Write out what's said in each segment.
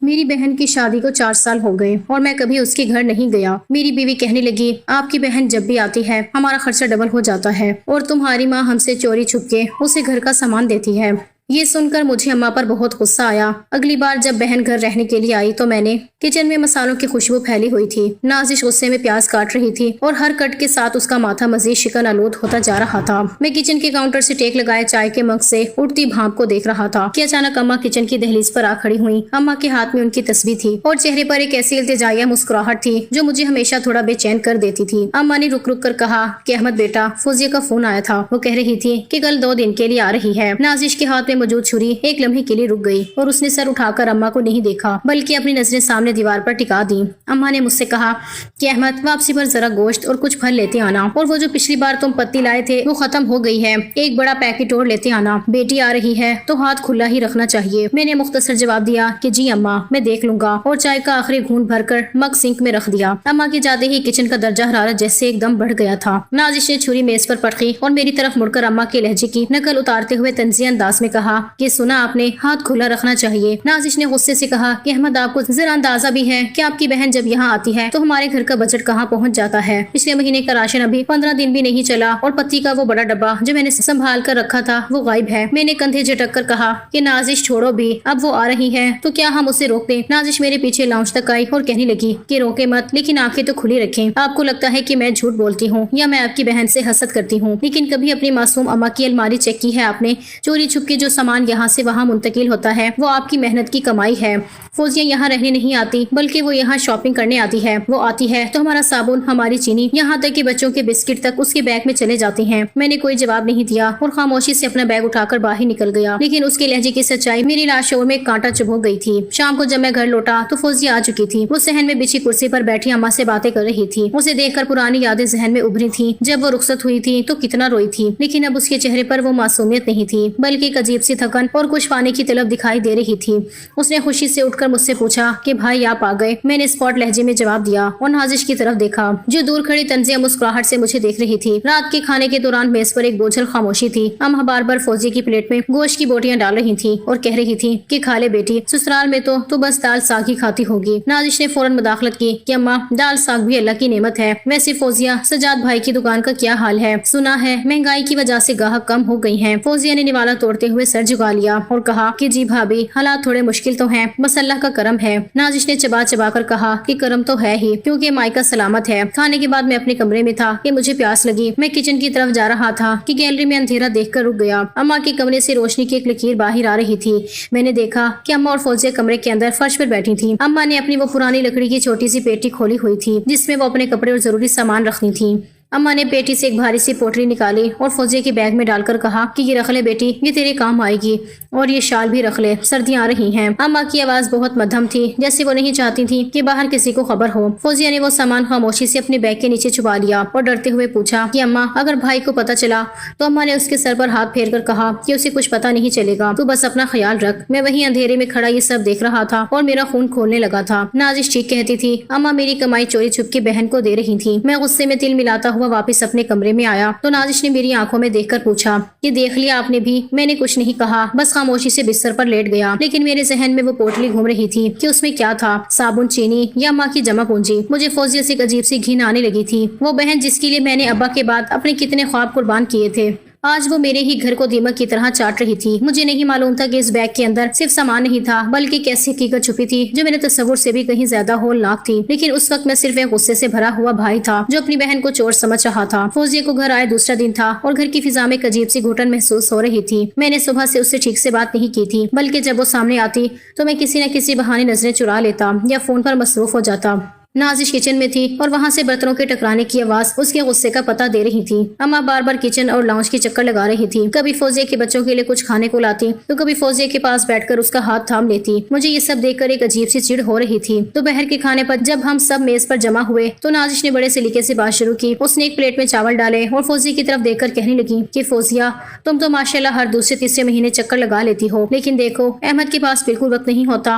میری بہن کی شادی کو 4 سال ہو گئے اور میں کبھی اس کے گھر نہیں گیا۔ میری بیوی کہنے لگی آپ کی بہن جب بھی آتی ہے ہمارا خرچہ ڈبل ہو جاتا ہے اور تمہاری ماں ہم سے چوری چھپ کے اسے گھر کا سامان دیتی ہے۔ یہ سن کر مجھے اماں پر بہت غصہ آیا۔ اگلی بار جب بہن گھر رہنے کے لیے آئی تو میں نے کچن میں مسالوں کی خوشبو پھیلی ہوئی تھی۔ نازش غصے میں پیاز کاٹ رہی تھی اور ہر کٹ کے ساتھ اس کا ماتھا مزید شکن آلود ہوتا جا رہا تھا۔ میں کچن کے کاؤنٹر سے ٹیک لگائے چائے کے مگ سے اٹھتی بھاپ کو دیکھ رہا تھا کہ اچانک اماں کچن کی دہلیز پر آ کھڑی ہوئی۔ اماں کے ہاتھ میں ان کی تسبیح تھی اور چہرے پر ایک ایسی التجائیہ مسکراہٹ تھی جو مجھے ہمیشہ تھوڑا بے چین کر دیتی تھی۔ اماں نے رک رک کر کہا کہ احمد بیٹا، فوزیہ کا فون آیا تھا، وہ کہہ رہی تھی کہ کل 2 دن کے لیے آ رہی ہے۔ نازش کے ہاتھ میں موجود چھری ایک لمحے کے لیے رک گئی اور اس نے سر اٹھا کر اماں کو نہیں دیکھا بلکہ اپنی نظریں سامنے دیوار پر ٹکا دی۔ اماں نے مجھ سے کہا کہ احمد واپسی پر ذرا گوشت اور کچھ پھل لیتے آنا، اور وہ جو پچھلی بار تم پتی لائے تھے وہ ختم ہو گئی ہے، ایک بڑا پیکٹ اور لیتے آنا، بیٹی آ رہی ہے تو ہاتھ کھلا ہی رکھنا چاہیے۔ میں نے مختصر جواب دیا کہ جی اماں، میں دیکھ لوں گا، اور چائے کا آخری گھونٹ بھر کر مگ سنک میں رکھ دیا۔ اماں کے جاتے ہی کچن کا درجہ حرارت جیسے ایک دم بڑھ گیا تھا۔ نازش نے چھری میز پر پٹکی اور میری طرف مڑ کر اماں کے لہجے کی نقل اتارتے ہوئے طنزیہ انداز میں کہا کہ سنا آپ نے، ہاتھ کھلا رکھنا چاہیے۔ نازش نے غصے سے کہا کہ احمد آپ کو ذرا اندازہ بھی ہے کہ آپ کی بہن جب یہاں آتی ہے تو ہمارے گھر کا بجٹ کہاں پہنچ جاتا ہے؟ پچھلے مہینے کا راشن ابھی 15 دن بھی نہیں چلا اور پتی کا وہ بڑا ڈبہ جو میں نے سنبھال کر رکھا تھا وہ غائب ہے۔ میں نے کندھے جھٹک کر کہا کہ نازش چھوڑو بھی، اب وہ آ رہی ہے تو کیا ہم اسے روک دیں؟ نازش میرے پیچھے لاؤنج تک آئی اور کہنے لگی کہ روکے مت، لیکن آنکھیں تو کھلی رکھیں۔ آپ کو لگتا ہے کہ میں جھوٹ بولتی ہوں یا میں آپ کی بہن سے حسد کرتی ہوں، لیکن کبھی اپنی معصوم اماں کی الماری چیک کی ہے آپ نے؟ چوری چھپ کے جو سامان یہاں سے وہاں منتقل ہوتا ہے وہ آپ کی محنت کی کمائی ہے۔ فوزیہ یہاں رہنے نہیں آتی بلکہ وہ یہاں شاپنگ کرنے آتی ہے۔ وہ آتی ہے تو ہمارا صابن، ہماری چینی، یہاں تک کہ بچوں کے بسکٹ تک اس کے بیگ میں چلے جاتے ہیں۔ میں نے کوئی جواب نہیں دیا اور خاموشی سے اپنا بیگ اٹھا کر باہر نکل گیا، لیکن اس کے لہجے کی سچائی میری لاشعور میں کانٹا چبھو گئی تھی۔ شام کو جب میں گھر لوٹا تو فوزیہ آ چکی تھی۔ وہ صحن میں بچھی کرسی پر بیٹھی اماں سے باتیں کر رہی تھی۔ اسے دیکھ کر پرانی یادیں ذہن میں ابھری تھی۔ جب وہ رخصت ہوئی تھی تو کتنا روئی تھی، لیکن اب اس کے چہرے پر وہ معصومیت نہیں تھی بلکہ ایک عجیب سی تھکن اور کچھ پانے کی طلب دکھائی دے رہی تھی۔ اس نے خوشی سے اٹھ کر مجھ سے پوچھا کہ بھائی آپ آ گئے؟ میں نے اسپاٹ لہجے میں جواب دیا اور نازش کی طرف دیکھا جو دور کھڑی طنزیہ مسکراہٹ سے مجھے دیکھ رہی تھی۔ رات کے کھانے کے دوران میز پر ایک بوجھل خاموشی تھی۔ اماں بار بار فوزیہ کی پلیٹ میں گوشت کی بوٹیاں ڈال رہی تھی اور کہہ رہی تھی کہ کھا لے بیٹی، سسرال میں تو بس دال ساگ ہی کھاتی ہوگی۔ نازش نے فوراً مداخلت کی کہ اماں دال ساگ بھی اللہ کی نعمت ہے۔ ویسے فوزیہ، سجاد بھائی کی دکان کا کیا حال ہے؟ سنا ہے مہنگائی کی وجہ سے گاہک کم ہو گئی ہیں۔ فوزیہ نے نوالا توڑتے ہوئے سر جھکا لیا اور کہا کہ جی بھابی، حالات تھوڑے مشکل تو ہیں، بس اللہ کا کرم ہے۔ نازش نے چبا چبا کر کہا کہ کرم تو ہے ہی، کیونکہ مائکا سلامت ہے۔ کھانے کے بعد میں اپنے کمرے میں تھا کہ مجھے پیاس لگی۔ میں کچن کی طرف جا رہا تھا کہ گیلری میں اندھیرا دیکھ کر رک گیا۔ اماں کے کمرے سے روشنی کی ایک لکیر باہر آ رہی تھی۔ میں نے دیکھا کہ اماں اور فوزیہ کمرے کے اندر فرش پر بیٹھی تھی۔ اماں نے اپنی وہ پرانی لکڑی کی چھوٹی سی پیٹی کھولی ہوئی تھی جس میں وہ اپنے کپڑے اور ضروری سامان رکھتی تھی۔ اماں نے پیٹی سے ایک بھاری سی پوٹلی نکالی اور فوزیہ کے بیگ میں ڈال کر کہا کہ یہ رکھ لے بیٹی، یہ تیرے کام آئے گی، اور یہ شال بھی رکھ لے، سردیاں آ رہی ہیں۔ اماں کی آواز بہت مدھم تھی، جیسے وہ نہیں چاہتی تھی کہ باہر کسی کو خبر ہو۔ فوزیہ نے وہ سامان خاموشی سے اپنے بیگ کے نیچے چھپا لیا اور ڈرتے ہوئے پوچھا کہ اماں اگر بھائی کو پتہ چلا تو؟ اماں نے اس کے سر پر ہاتھ پھیر کر کہا کہ اسے کچھ پتہ نہیں چلے گا، تو بس اپنا خیال رکھ۔ میں وہیں اندھیرے میں کھڑا یہ سب دیکھ رہا تھا اور میرا خون کھولنے لگا تھا۔ نازش ٹھیک کہتی تھی، اماں میری کمائی چوری چھپ کے بہن کو دے رہی تھی۔ میں غصے میں تل ملاتا ہوا واپس اپنے کمرے میں آیا تو نازش نے میری آنکھوں میں دیکھ کر پوچھا کہ دیکھ لیا آپ نے بھی؟ میں نے کچھ نہیں کہا، بس خاموشی سے بستر پر لیٹ گیا، لیکن میرے ذہن میں وہ پوٹلی گھوم رہی تھی کہ اس میں کیا تھا، صابن، چینی یا ماں کی جمع پونجی؟ مجھے فوزیہ سے ایک عجیب سی گھن آنے لگی تھی۔ وہ بہن جس کے لیے میں نے ابا کے بعد اپنے کتنے خواب قربان کیے تھے، آج وہ میرے ہی گھر کو دیمک کی طرح چاٹ رہی تھی۔ مجھے نہیں معلوم تھا کہ اس بیگ کے اندر صرف سامان نہیں تھا بلکہ ایک ایسی حقیقت چھپی تھی جو میرے تصور سے بھی کہیں زیادہ ہولناک تھی۔ لیکن اس وقت میں صرف ایک غصے سے بھرا ہوا بھائی تھا جو اپنی بہن کو چور سمجھ رہا تھا۔ فوزیہ کو گھر آئے دوسرا دن تھا اور گھر کی فضا میں ایک عجیب سی گھٹن محسوس ہو رہی تھی۔ میں نے صبح سے اس سے ٹھیک سے بات نہیں کی تھی، بلکہ جب وہ سامنے آتی تو میں کسی نہ کسی بہانے نظریں چرا لیتا یا فون پر مصروف ہو جاتا۔ نازش کچن میں تھی اور وہاں سے برتنوں کے ٹکرانے کی آواز اس کے غصے کا پتہ دے رہی تھی۔ اماں بار بار کچن اور لاؤنج کے چکر لگا رہی تھی، کبھی فوزیہ کے بچوں کے لیے کچھ کھانے کو لاتی تو کبھی فوزیہ کے پاس بیٹھ کر اس کا ہاتھ تھام لیتی۔ مجھے یہ سب دیکھ کر ایک عجیب سی چڑ ہو رہی تھی۔ دوپہر کے کھانے پر جب ہم سب میز پر جمع ہوئے تو نازش نے بڑے سلیقے سے بات شروع کی۔ اس نے ایک پلیٹ میں چاول ڈالے اور فوزیہ کی طرف دیکھ کر کہنے لگی کہ فوزیہ، تم تو ماشاءاللہ ہر دوسرے تیسرے مہینے چکر لگا لیتی ہو، لیکن دیکھو احمد کے پاس بالکل وقت نہیں ہوتا۔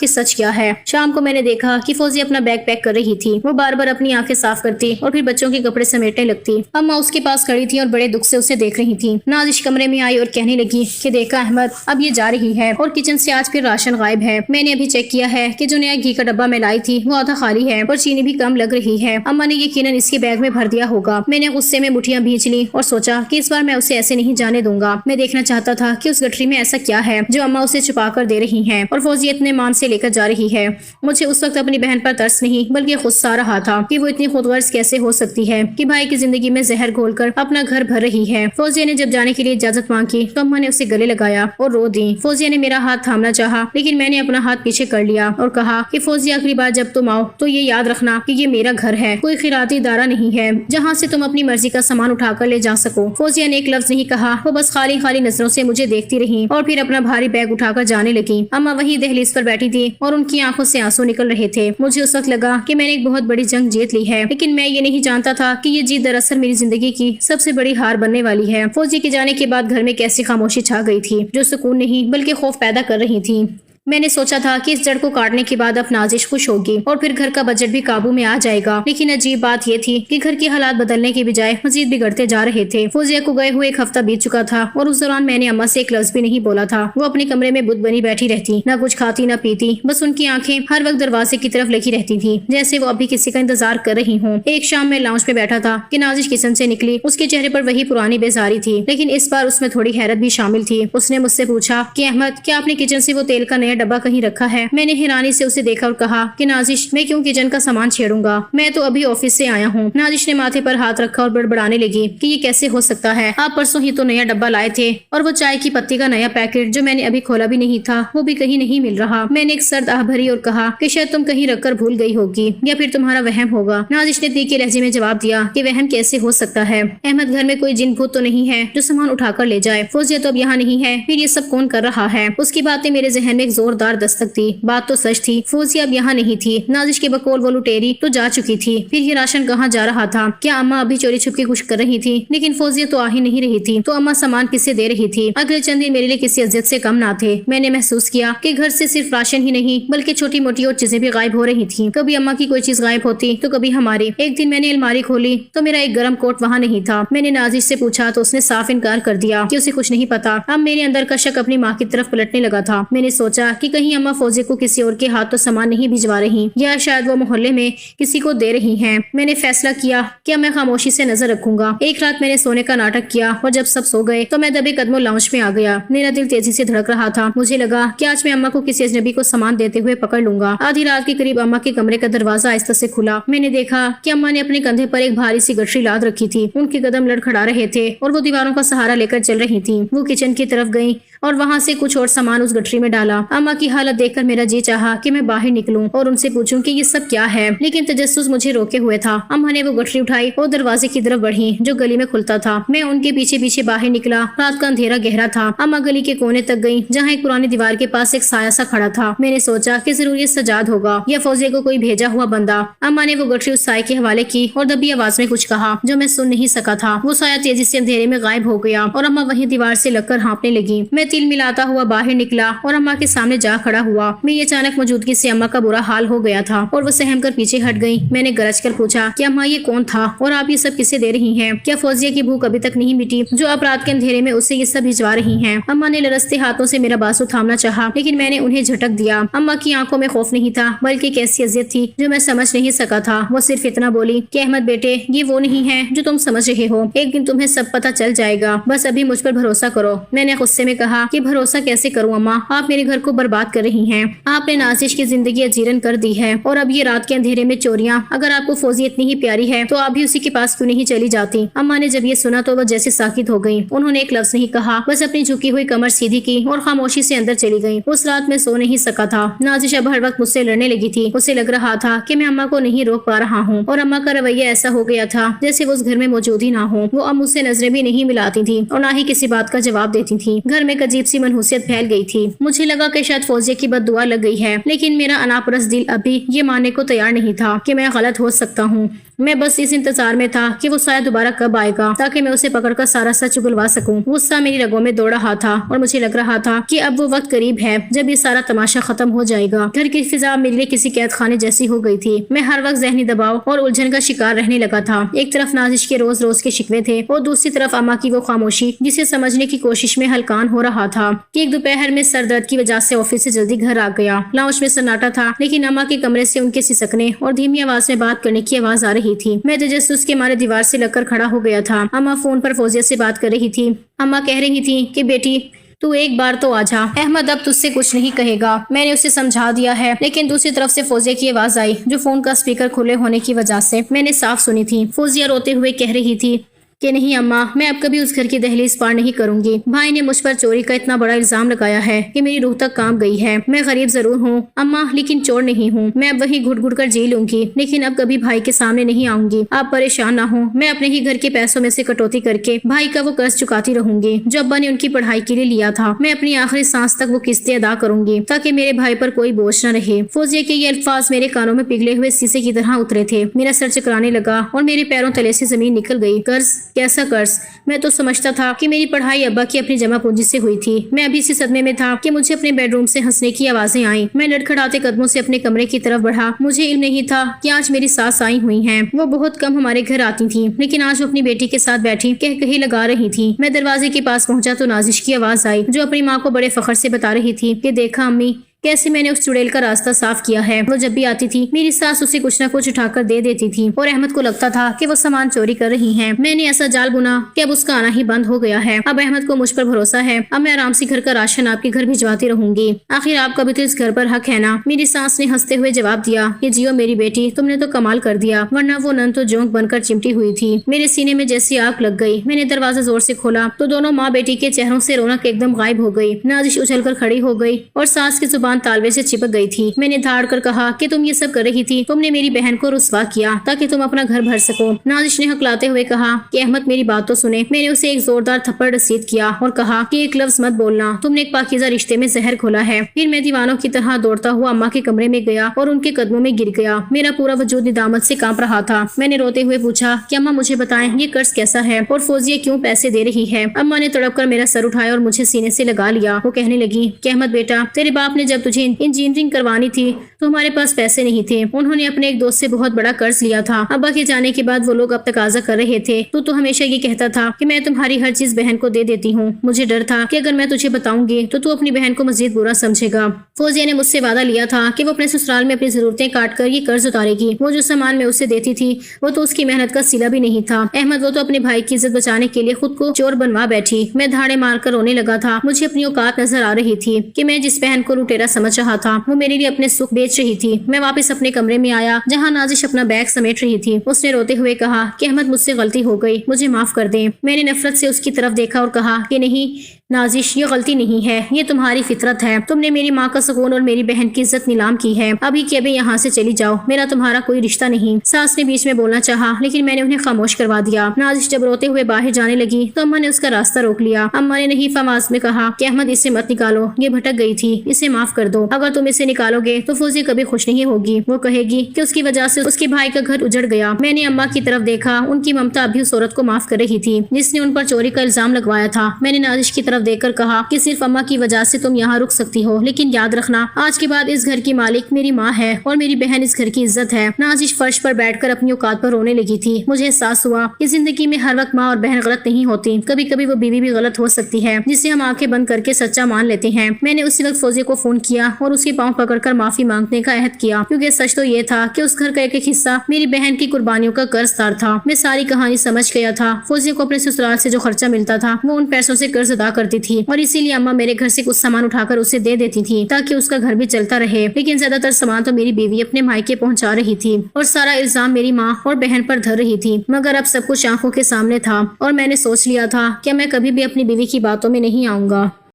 کہ سچ کیا ہے۔ شام کو میں نے دیکھا کہ فوزی اپنا بیگ پیک کر رہی تھی۔ وہ بار بار اپنی آنکھیں صاف کرتی اور پھر بچوں کے کپڑے سمیٹنے لگتی۔ اماں اس کے پاس کھڑی تھی اور بڑے دکھ سے اسے دیکھ رہی تھی۔ نازش کمرے میں آئی اور کہنے لگی کہ دیکھا احمد، اب یہ جا رہی ہے اور کچن سے آج پھر راشن غائب ہے۔ میں نے ابھی چیک کیا ہے کہ جو نیا گھی کا ڈبہ میں لائی تھی وہ آدھا خالی ہے اور چینی بھی کم لگ رہی ہے۔ اماں نے یقیناً اس کے بیگ میں بھر دیا ہوگا۔ میں نے غصے میں مٹھیاں بھینچ لی اور سوچا کہ اس بار میں اسے ایسے نہیں جانے دوں گا۔ میں دیکھنا چاہتا تھا کہ اس گٹھری میں ایسا کیا ہے جو اماں اسے چھپا کر دے رہی ہیں اور فوزی اتنے مان سے لے کر جا رہی ہے۔ مجھے اس وقت اپنی بہن پر ترس نہیں بلکہ غصہ آ رہا تھا کہ وہ اتنی خود غرض کیسے ہو سکتی ہے کہ بھائی کی زندگی میں زہر گھول کر اپنا گھر بھر رہی ہے۔ فوزیہ نے جب جانے کے لیے اجازت مانگی تو اماں نے اسے گلے لگایا اور رو دی۔ فوزیہ نے میرا ہاتھ تھامنا چاہا لیکن میں نے اپنا ہاتھ پیچھے کر لیا اور کہا کہ فوزیہ اگلی بار جب تم آؤ تو یہ یاد رکھنا کہ یہ میرا گھر ہے، کوئی خیراتی ادارہ نہیں ہے جہاں سے تم اپنی مرضی کا سامان اٹھا کر لے جا سکو۔ فوزیہ نے ایک لفظ نہیں کہا، وہ بس خالی خالی نظروں سے مجھے دیکھتی رہی اور پھر اپنا بھاری بیگ اٹھا کر جانے لگی۔ اماں وہیں دہلیز پر بیٹھی تھی اور ان کی آنکھوں سے آنسو نکل رہے تھے۔ مجھے اس وقت لگا کہ میں نے ایک بہت بڑی جنگ جیت لی ہے، لیکن میں یہ نہیں جانتا تھا کہ یہ جیت دراصل میری زندگی کی سب سے بڑی ہار بننے والی ہے۔ فوزی کے جانے کے بعد گھر میں کیسی خاموشی چھا گئی تھی جو سکون نہیں بلکہ خوف پیدا کر رہی تھی۔ میں نے سوچا تھا کہ اس جڑ کو کاٹنے کے بعد اب نازش خوش ہوگی اور پھر گھر کا بجٹ بھی قابو میں آ جائے گا، لیکن عجیب بات یہ تھی کہ گھر کے حالات بدلنے کے بجائے مزید بگڑتے جا رہے تھے۔ فوزیہ کو گئے ہوئے ایک ہفتہ بیت چکا تھا اور اس دوران میں نے اماں سے ایک لفظ بھی نہیں بولا تھا۔ وہ اپنے کمرے میں بت بنی بیٹھی رہتی، نہ کچھ کھاتی نہ پیتی، بس ان کی آنکھیں ہر وقت دروازے کی طرف لگی رہتی تھی جیسے وہ ابھی کسی کا انتظار کر رہی ہوں۔ ایک شام میں لاؤنج میں بیٹھا تھا کہ نازش کچن سے نکلی۔ اس کے چہرے پر وہی پرانی بیزاری تھی، لیکن اس بار اس میں تھوڑی حیرت بھی شامل تھی۔ اس نے مجھ سے پوچھا کہ احمد، کیا آپ نے کچن سے وہ تیل کا نیا ڈبہ کہیں رکھا ہے؟ میں نے حیرانی سے اسے دیکھا اور کہا کہ نازش، میں کیوں کچن کا سامان چھیڑوں گا، میں تو ابھی آفس سے آیا ہوں۔ نازش نے ماتھے پر ہاتھ رکھا اور بڑبڑانے لگی کہ یہ کیسے ہو سکتا ہے، آپ پرسوں ہی تو نیا ڈبہ لائے تھے اور وہ چائے کی پتی کا نیا پیکٹ جو میں نے ابھی کھولا بھی نہیں تھا وہ بھی کہیں نہیں مل رہا۔ میں نے ایک سرد آہ بھری اور کہا کہ شاید تم کہیں رکھ کر بھول گئی ہوگی یا پھر تمہارا وہم ہوگا۔ نازش نے تیکھے لہجے میں جواب دیا کہ وہم کیسے ہو سکتا ہے احمد، گھر میں کوئی جن بھوت تو نہیں ہے جو سامان اٹھا کر لے جائے؟ فوزیہ تو اب یہاں نہیں ہے، پھر یہ سب کون کر رہا ہے؟ اس کی باتیں میرے ذہن میں ایک زوردار دستک دی۔ بات تو سچ تھی، فوزیہ اب یہاں نہیں تھی۔ نازش کے بقول وہ لٹیری تو جا چکی تھی، پھر یہ راشن کہاں جا رہا تھا؟ کیا اماں ابھی چوری چھپ کے کچھ کر رہی تھی؟ لیکن فوزیہ تو آ ہی نہیں رہی تھی، تو اماں سامان کسے دے رہی تھی؟ اگلے چند دن میرے لیے کسی اذیت سے کم نہ تھے۔ میں نے محسوس کیا کہ گھر سے صرف راشن ہی نہیں بلکہ چھوٹی موٹی اور چیزیں بھی غائب ہو رہی تھیں۔ کبھی اماں کی کوئی چیز غائب ہوتی تو کبھی ہماری۔ ایک دن میں نے الماری کھولی تو میرا ایک گرم کوٹ وہاں نہیں تھا۔ میں نے نازش سے پوچھا تو اس نے صاف انکار کر دیا کہ اسے کچھ نہیں پتا۔ اب میرے اندر کا شک اپنی ماں کی طرف پلٹنے لگا تھا۔ میں نے سوچا کہ کہیں اماں فوزیہ کو کسی اور کے ہاتھ تو سامان نہیں بھجوا رہی یا شاید وہ محلے میں کسی کو دے رہی ہیں۔ میں نے فیصلہ کیا کہ میں خاموشی سے نظر رکھوں گا۔ ایک رات میں نے سونے کا ناٹک کیا اور جب سب سو گئے تو میں دبے قدموں لاؤنج میں آ گیا۔ میرا دل تیزی سے دھڑک رہا تھا۔ مجھے لگا کہ آج میں اماں کو کسی اجنبی کو سامان دیتے ہوئے پکڑ لوں گا۔ آدھی رات کے قریب اماں کے کمرے کا دروازہ آہستہ سے کھلا۔ میں نے دیکھا کہ اماں نے اپنے کندھے پر ایک بھاری سی گٹری لاد رکھی تھی۔ ان کے قدم لڑکھڑا رہے تھے اور وہ دیواروں کا سہارا لے کر چل رہی تھی۔ وہ کچن کی طرف گئیں اور وہاں سے کچھ اور سامان اس گٹری میں ڈالا۔ اماں کی حالت دیکھ کر میرا جی چاہا کہ میں باہر نکلوں اور ان سے پوچھوں کہ یہ سب کیا ہے، لیکن تجسس مجھے روکے ہوئے تھا۔ اماں نے وہ گٹری اٹھائی اور دروازے کی طرف بڑھی جو گلی میں کھلتا تھا۔ میں ان کے پیچھے پیچھے باہر نکلا۔ رات کا اندھیرا گہرا تھا۔ اماں گلی کے کونے تک گئی جہاں ایک پرانی دیوار کے پاس ایک سایہ سا کھڑا تھا۔ میں نے سوچا کہ ضرور یہ سجاد ہوگا یا فوزیہ کو کوئی بھیجا ہوا بندہ۔ اماں نے وہ گٹری اس سائے کے حوالے کی اور دبی آواز میں کچھ کہا جو میں سن نہیں سکا تھا۔ وہ سایہ تیزی سے اندھیرے میں غائب ہو گیا اور اماں وہیں دیوار سے لگ کر ہانپنے لگی۔ میں تل ملاتا ہوا باہر نکلا اور اماں کے سامنے جا کھڑا ہوا۔ میری اچانک موجودگی سے اماں کا برا حال ہو گیا تھا اور وہ سہم کر پیچھے ہٹ گئی۔ میں نے گرج کر پوچھا کہ اماں یہ کون تھا اور آپ یہ سب کسے دے رہی ہیں؟ کیا فوزیہ کی بھوک ابھی تک نہیں مٹی جو آپ رات کے اندھیرے میں اسے یہ سب بھجوا رہی ہیں؟ اماں نے لرزتے ہاتھوں سے میرا بازو تھامنا چاہا لیکن میں نے انہیں جھٹک دیا۔ اماں کی آنکھوں میں خوف نہیں تھا بلکہ ایک ایسی اذیت تھی جو میں سمجھ نہیں سکا تھا۔ وہ صرف اتنا بولی کہ احمد بیٹے، یہ وہ نہیں ہے جو تم سمجھ رہے ہو، ایک دن تمہیں سب پتہ چل جائے گا، بس ابھی مجھ پر بھروسہ کرو۔ میں نے غصے میں کہا کہ بھروسہ کیسے کروں اماں، آپ میرے گھر کو برباد کر رہی ہیں، آپ نے نازش کی زندگی اجیرن کر دی ہے اور اب یہ رات کے اندھیرے میں چوریاں۔ اگر آپ کو فوزی اتنی ہی پیاری ہے تو آپ بھی اسی کے پاس کیوں نہیں چلی جاتی؟ اماں نے جب یہ سنا تو وہ جیسے ساکت ہو گئی۔ انہوں نے ایک لفظ نہیں کہا، بس اپنی جھکی ہوئی کمر سیدھی کی اور خاموشی سے اندر چلی گئی۔ اس رات میں سو نہیں سکا تھا۔ نازش اب ہر وقت مجھ سے لڑنے لگی تھی۔ اسے لگ رہا تھا کہ میں اماں کو نہیں روک پا رہا ہوں اور اماں کا رویہ ایسا ہو گیا تھا جیسے وہ اس گھر میں موجود ہی نہ ہو۔ وہ اب مجھ سے نظریں بھی نہیں ملاتی تھی اور نہ ہی کسی بات کا جواب دیتی تھی۔ گھر میں ایک عجیب سی منحوسیت پھیل گئی تھی۔ مجھے لگا کہ شاید فوزیہ کی بد دعا لگ گئی ہے، لیکن میرا اناپرست دل ابھی یہ ماننے کو تیار نہیں تھا کہ میں غلط ہو سکتا ہوں۔ میں بس اس انتظار میں تھا کہ وہ سایہ دوبارہ کب آئے گا تاکہ میں اسے پکڑ کر سارا سچ اگلوا سکوں۔ غصہ میری رگوں میں دوڑ رہا تھا اور مجھے لگ رہا تھا کہ اب وہ وقت قریب ہے جب یہ سارا تماشا ختم ہو جائے گا۔ گھر کی فضا میرے لیے کسی قید خانے جیسی ہو گئی تھی۔ میں ہر وقت ذہنی دباؤ اور الجھن کا شکار رہنے لگا تھا۔ ایک طرف نازش کے روز روز کے شکوے تھے اور دوسری طرف اماں کی وہ خاموشی جسے سمجھنے کی کوشش میں ہلکان ہو رہا تھا کہ ایک دوپہر میں سر درد کی وجہ سے آفس سے جلدی گھر آ گیا۔ لاؤنج میں سناٹا تھا لیکن اماں کے کمرے سے ان کے سسکنے اور دھیمی آواز میں بات کرنے کی آواز آ رہی تھی۔ میں تجسس کے مارے دیوار سے لگ کر کھڑا ہو گیا تھا۔ اماں فون پر فوزیہ سے بات کر رہی تھی۔ اماں کہہ رہی تھی کہ بیٹی تو ایک بار تو آ جا، احمد اب تجھ سے کچھ نہیں کہے گا۔ میں نے اسے سمجھا دیا ہے، لیکن دوسری طرف سے فوزیہ کی آواز آئی جو فون کا اسپیکر کھلے ہونے کی وجہ سے میں نے صاف سنی تھی۔ فوزیہ روتے ہوئے کہہ رہی تھی کہ نہیں اماں، میں اب کبھی اس گھر کی دہلیز پار نہیں کروں گی۔ بھائی نے مجھ پر چوری کا اتنا بڑا الزام لگایا ہے کہ میری روح تک کانپ گئی ہے۔ میں غریب ضرور ہوں اماں، لیکن چور نہیں ہوں۔ میں اب وہی گھٹ گھٹ کر جی لوں گی، لیکن اب کبھی بھائی کے سامنے نہیں آؤں گی۔ آپ پریشان نہ ہوں، میں اپنے ہی گھر کے پیسوں میں سے کٹوتی کر کے بھائی کا وہ قرض چکاتی رہوں گی جو ابا نے ان کی پڑھائی کے لیے لیا تھا۔ میں اپنی آخری سانس تک وہ قسطیں ادا کروں گی تاکہ میرے بھائی پر کوئی بوجھ نہ رہے۔ فوزیہ کے یہ الفاظ میرے کانوں میں پگھلے ہوئے سیسے کی طرح اترے تھے۔ میرا سر چکرانے لگا اور میرے پیروں تلے سے زمین نکل گئی۔ قرض؟ کیسا قرض؟ میں تو سمجھتا تھا کہ میری پڑھائی ابا کی اپنی جمع پونجی سے ہوئی تھی۔ میں ابھی اسی صدمے میں تھا کہ مجھے اپنے بیڈ روم سے ہنسنے کی آوازیں آئیں۔ میں لڑکھڑاتے قدموں سے اپنے کمرے کی طرف بڑھا۔ مجھے علم نہیں تھا کہ آج میری ساس آئی ہوئی ہیں۔ وہ بہت کم ہمارے گھر آتی تھیں، لیکن آج وہ اپنی بیٹی کے ساتھ بیٹھی کہی لگا رہی تھی۔ میں دروازے کے پاس پہنچا تو نازش کی آواز آئی جو اپنی ماں کو بڑے فخر سے بتا رہی تھی کہ دیکھا امی کیسے میں نے اس چڑیل کا راستہ صاف کیا ہے۔ وہ جب بھی آتی تھی میری ساس اسے کچھ نہ کچھ اٹھا کر دے دیتی تھی اور احمد کو لگتا تھا کہ وہ سامان چوری کر رہی ہیں۔ میں نے ایسا جال بنا کہ اب اس کا آنا ہی بند ہو گیا ہے۔ اب احمد کو مجھ پر بھروسہ ہے۔ اب میں آرام سے گھر کا راشن آپ کے گھر بھجواتی رہوں گی۔ آخر آپ کا بھی تو اس گھر پر حق ہے نا۔ میری ساس نے ہنستے ہوئے جواب دیا کہ جیو میری بیٹی، تم نے تو کمال کر دیا، ورنہ وہ نن تو جونک بن کر چمٹی ہوئی تھی۔ میرے سینے میں جیسی آگ لگ گئی۔ میں نے دروازہ زور سے کھولا تو دونوں ماں بیٹی کے چہروں سے رونق ایک دم غائب ہو گئی۔ نازش اچھل کر کھڑی ہو گئی اور ساس کی زبان تالوے سے چپک گئی تھی۔ میں نے دھاڑ کر کہا کہ تم یہ سب کر رہی تھی، تم نے میری بہن کو رسوا کیا تاکہ تم اپنا گھر بھر سکو۔ نازش نے ہکلاتے ہوئے کہا کہ احمد میری بات تو سنے۔ میں نے اسے ایک زوردار تھپڑ رسید کیا اور کہا کہ ایک لفظ مت بولنا، تم نے ایک پاکیزہ رشتے میں زہر کھولا ہے۔ پھر میں دیوانوں کی طرح دوڑتا ہوا اماں کے کمرے میں گیا اور ان کے قدموں میں گر گیا۔ میرا پورا وجود ندامت سے کانپ رہا تھا۔ میں نے روتے ہوئے پوچھا کہ اماں مجھے بتائیں یہ قرض کیسا ہے اور فوزیہ کیوں پیسے دے رہی ہے؟ اماں نے تڑپ کر میرا سر اٹھایا اور مجھے سینے سے لگا لیا۔ وہ کہنے لگی کہ احمد بیٹا، تیرے باپ نے جب تجھے انجینئرنگ کروانی تھی تو ہمارے پاس پیسے نہیں تھے۔ انہوں نے اپنے ایک دوست سے بہت بڑا قرض لیا تھا۔ ابا کے جانے کے بعد وہ لوگ اب تقاضا کر رہے تھے۔ تو ہمیشہ یہ کہتا تھا کہ میں تمہاری ہر چیز بہن کو دے دیتی ہوں۔ مجھے ڈر تھا کہ اگر میں تجھے بتاؤں گی تو اپنی بہن کو مزید برا سمجھے گا۔ فوزیہ نے مجھ سے وعدہ لیا تھا کہ وہ اپنے سسرال میں اپنی ضرورتیں کاٹ کر یہ قرض اتارے گی۔ وہ جو سامان میں اسے دیتی تھی وہ تو اس کی محنت کا صلہ بھی نہیں تھا۔ احمد وہ تو اپنے بھائی کی عزت بچانے کے لیے خود کو چور بنوا بیٹھی۔ میں دھاڑے مار کر رونے لگا تھا۔ مجھے اپنی اوقات نظر آ رہی تھی کہ میں جس بہن کو لٹیرا سمجھ رہا تھا وہ میرے لیے اپنے سکھ بیچ رہی تھی۔ میں واپس اپنے کمرے میں آیا جہاں نازش اپنا بیگ سمیٹ رہی تھی۔ اس نے روتے ہوئے کہا کہ احمد مجھ سے غلطی ہو گئی، مجھے معاف کر دیں۔ میں نے نفرت سے اس کی طرف دیکھا اور کہا کہ نہیں نازش، یہ غلطی نہیں ہے، یہ تمہاری فطرت ہے۔ تم نے میری ماں کا سکون اور میری بہن کی عزت نیلام کی ہے۔ ابھی کے ابھی یہاں سے چلی جاؤ، میرا تمہارا کوئی رشتہ نہیں۔ ساس نے بیچ میں بولنا چاہا لیکن میں نے انہیں خاموش کروا دیا۔ نازش جب روتے ہوئے باہر جانے لگی تو اماں نے اس کا راستہ روک لیا۔ اماں نے نحیف آواز میں کہا کہ احمد اسے مت نکالو، یہ بھٹک گئی تھی، اسے معاف کر دو۔ اگر تم اسے نکالو گے تو فوزیہ کبھی خوش نہیں ہوگی۔ وہ کہے گی کہ اس کی وجہ سے اس کے بھائی کا گھر اجڑ گیا۔ میں نے اماں کی طرف دیکھا، ان کی ممتا ابھی اس عورت کو معاف کر رہی تھی جس نے ان پر چوری کا الزام لگوایا تھا۔ میں نے نازش کی طرف دیکھ کر کہا کہ صرف اماں کی وجہ سے تم یہاں رک سکتی ہو، لیکن یاد رکھنا آج کے بعد اس گھر کی مالک میری ماں ہے اور میری بہن اس گھر کی عزت ہے۔ نازش فرش پر بیٹھ کر اپنی اوقات پر رونے لگی تھی۔ مجھے احساس ہوا کہ زندگی میں ہر وقت ماں اور بہن غلط نہیں ہوتی، کبھی کبھی وہ بیوی بھی غلط ہو سکتی ہے جسے ہم آنکھیں بند کر کے سچا مان لیتے ہیں۔ میں نے اسی وقت فوزیہ کو فون کیا اور اس کے پاؤں پکڑ کر معافی مانگنے کا عہد کیا، کیونکہ سچ تو یہ تھا کہ اس گھر کا ایک حصہ میری بہن کی قربانیوں کا قرض دار تھا۔ میں ساری کہانی سمجھ گیا تھا۔ فوزیہ کو اپنے سسرال سے جو خرچہ ملتا تھا وہ ان پیسوں سے قرض ادا کرتی تھی اور اسی لیے اماں میرے گھر سے کچھ سامان اٹھا کر اسے دے دیتی تھی تاکہ اس کا گھر بھی چلتا رہے، لیکن زیادہ تر سامان تو میری بیوی اپنے مائکے پہنچا رہی تھی اور سارا الزام میری ماں اور بہن پر دھر رہی تھی۔ مگر اب سب کچھ آنکھوں کے سامنے تھا اور میں نے سوچ لیا تھا کہ میں کبھی بھی اپنی بیوی کی باتوں میں نہیں آؤں گا۔